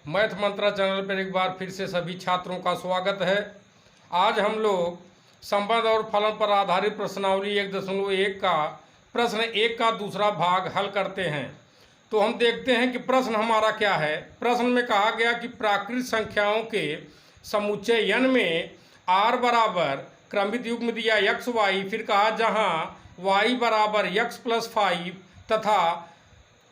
Math मंत्रा channel पर एक बार फिर से सभी छात्रों का स्वागत है। आज हम लोग संबंध और फलन पर आधारित प्रश्नावली 1.1 का प्रश्न 1 का दूसरा भाग हल करते हैं। तो हम देखते हैं कि प्रश्न हमारा क्या है। प्रश्न में कहा गया कि प्राकृत संख्याओं के समुच्चय n में r बराबर क्रमित युग्म दिया x y, फिर कहा जहां y बराबर x + 5 तथा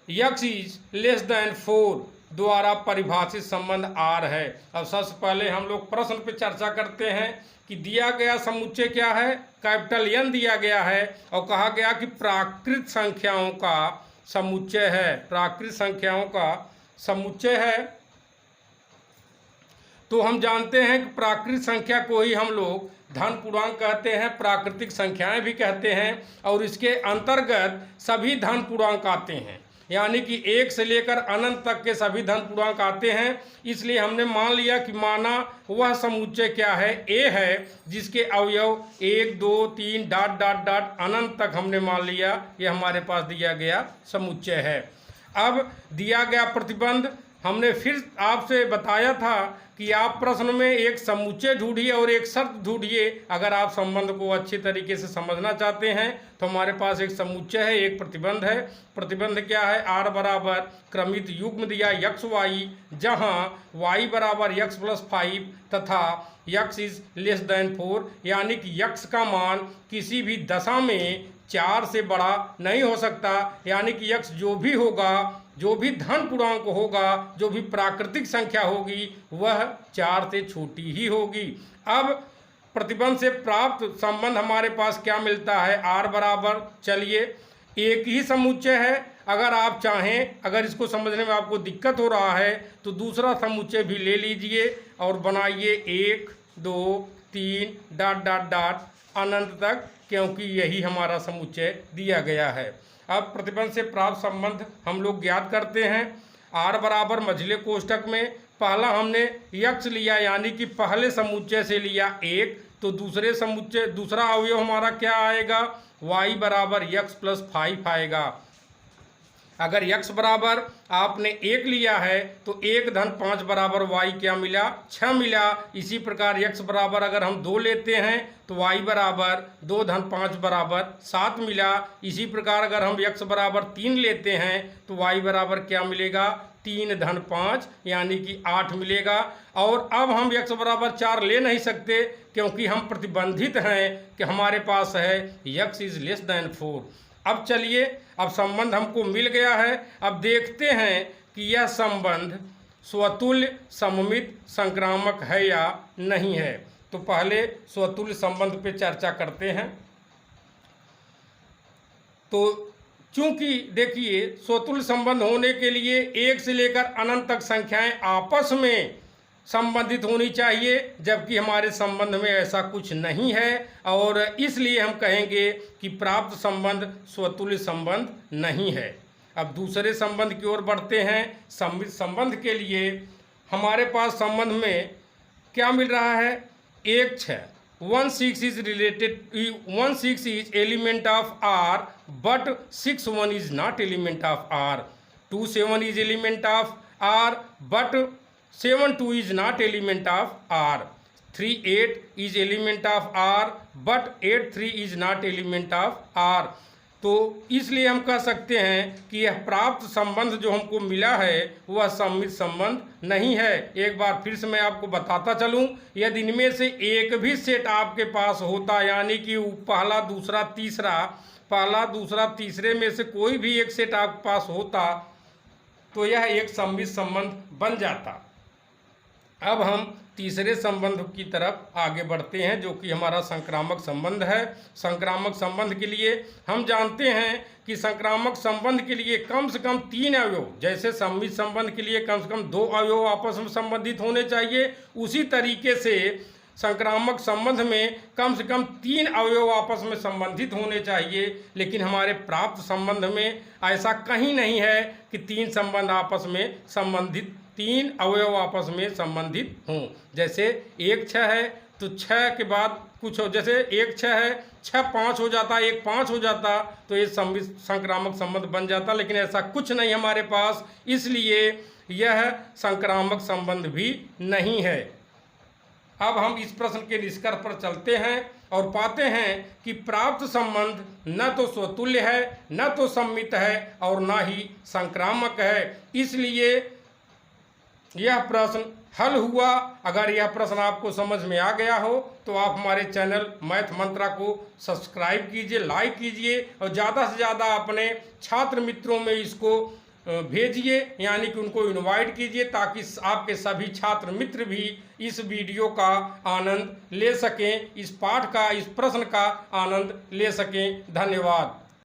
x इज लेस देन 4 द्वारा परिभाषित संबंध R है। अब सबसे पहले हम लोग प्रश्न पे चर्चा करते हैं कि दिया गया समुच्चय क्या है। कैपिटल N दिया गया है और कहा गया कि प्राकृत संख्याओं का समुच्चय है। प्राकृत संख्याओं का समुच्चय है। तो हम जानते हैं कि प्राकृत संख्या को ही हम लोग धन पूर्णांक कहते हैं, प्राकृतिक संख्याएं भी कहते हैं और इसके अंतर्गत सभी धन पूर्णांक आते हैं, यानी कि 1 से लेकर अनंत तक के सभी धन पूर्णांक आते हैं। इसलिए हमने मान लिया कि माना वह समुच्चय क्या है, A है, जिसके अवयव 1 2 3 डॉट डॉट डॉट अनंत तक हमने मान लिया। ये हमारे पास दिया गया समुच्चय है। अब दिया गया प्रतिबंध हमने फिर आपसे बताया था कि आप प्रश्न में एक समुच्चय ढूंढिए और एक शर्त ढूंढिए। अगर आप संबंध को अच्छे तरीके से समझना चाहते हैं तो हमारे पास एक समुच्चय है, एक प्रतिबंध है। प्रतिबंध क्या है, r बराबर क्रमित युग्म दिया x y, जहां y बराबर x + 5 तथा x इज लेस देन 4, यानी कि x का मान किसी भी दशा में 4 से बड़ा नहीं हो सकता। यानी कि x जो भी होगा, जो भी धन पूर्णांक होगा, जो भी प्राकृतिक संख्या होगी, वह 4 से छोटी ही होगी। अब प्रतिबंध से प्राप्त संबंध हमारे पास क्या मिलता है, r बराबर, चलिए एक ही समुच्चय है। अगर आप चाहें, अगर इसको समझने में आपको दिक्कत हो रहा है तो दूसरा समुच्चय भी ले लीजिए और बनाइए 1 2 3 डॉट डॉट डॉट अनंत तक, क्योंकि यही हमारा समुच्चय दिया गया है। अब प्रतिबंध से प्राप्त संबंध हम लोग ज्ञात करते हैं। r बराबर मझले कोष्ठक में पहला हमने x लिया, यानी कि पहले समुच्चय से लिया 1, तो दूसरे समुच्चय दूसरा अवयव हमारा क्या आएगा, y बराबर x + 5 आएगा। अगर x बराबर आपने 1 लिया है तो 1 धन 5 बराबर y क्या मिला, 6 मिला। इसी प्रकार x बराबर अगर हम 2 लेते हैं तो y बराबर 2 धन 5 बराबर 7 मिला। इसी प्रकार अगर हम x बराबर 3 लेते हैं तो y बराबर क्या मिलेगा, 3 धन 5 यानी कि 8 मिलेगा। और अब हम x बराबर 4 ले नहीं सकते क्योंकि हम प्रतिबंधित हैं कि हमारे पास है x इज लेस देन 4। अब चलिए, अब संबंध हमको मिल गया है। अब देखते हैं कि यह संबंध स्वतुल्य सममित संक्रामक है या नहीं है। तो पहले स्वतुल्य संबंध पे चर्चा करते हैं। तो चूंकि देखिए, स्वतुल्य संबंध होने के लिए 1 से लेकर अनंत तक संख्याएं आपस में संबंधित होनी चाहिए, जबकि हमारे संबंध में ऐसा कुछ नहीं है और इसलिए हम कहेंगे कि प्राप्त संबंध स्वतुल्य संबंध नहीं है। अब दूसरे संबंध की ओर बढ़ते हैं। सममित संबंध के लिए हमारे पास संबंध में क्या मिल रहा है, 1 6 1 6 is related 1 6 is element of R but 6 1 is not element of R। 2 7 is element of R but 7 2 is not element of R. 3 8 is element of R but 8 3 is not element of R. तो इसलिए हम कह सकते हैं कि यह प्राप्त संबंध जो हमको मिला है वह सममित संबंध नहीं है। एक बार फिर से मैं आपको बताता चलूं, यदि इनमें से एक भी सेट आपके पास होता, यानी कि पहला दूसरा तीसरा, पहला दूसरा तीसरे में से कोई भी एक सेट आपके पास होता तो यह एक सममित संबंध बन जाता। अब हम तीसरे संबंध की तरफ आगे बढ़ते हैं, जो कि हमारा संक्रामक संबंध है। संक्रामक संबंध के लिए हम जानते हैं कि संक्रामक संबंध के लिए कम से कम 3 अवयव, जैसे सममित संबंध के लिए कम से कम 2 अवयव आपस में संबंधित होने चाहिए, उसी तरीके से संक्रामक संबंध में कम से कम 3 अवयव आपस में संबंधित होने चाहिए। लेकिन हमारे प्राप्त संबंध में ऐसा कहीं नहीं है कि 3 संबंध आपस में संबंधित, 3 अवयव आपस में संबंधित हों। जैसे 1 6 है तो 6 के बाद कुछ हो, जैसे 1 6 है, 6 5 हो जाता, 1 5 हो जाता, तो ये संक्रामक संबंध बन जाता। लेकिन ऐसा कुछ नहीं हमारे पास, इसलिए यह संक्रामक संबंध भी नहीं है। अब हम इस प्रश्न के निष्कर्ष पर चलते हैं और पाते हैं कि प्राप्त संबंध न तो स्वतुल्य है, न तो सम्मित है और न ही संक्रामक है। इसलिए यह प्रश्न हल हुआ। अगर यह प्रश्न आपको समझ में आ गया हो तो आप हमारे चैनल मैथ मंत्रा को सब्सक्राइब कीजिए, लाइक कीजिए और ज़्यादा से ज़्यादा अपने छात्र मित्रों में इसको भेजिए, यानी कि उनको इनवाइट कीजिए, ताकि आपके सभी छात्र मित्र भी इस वीडियो का आनंद ले सकें, इस पाठ का, इस प्रश्न का आनंद ले सकें। धन्यवाद।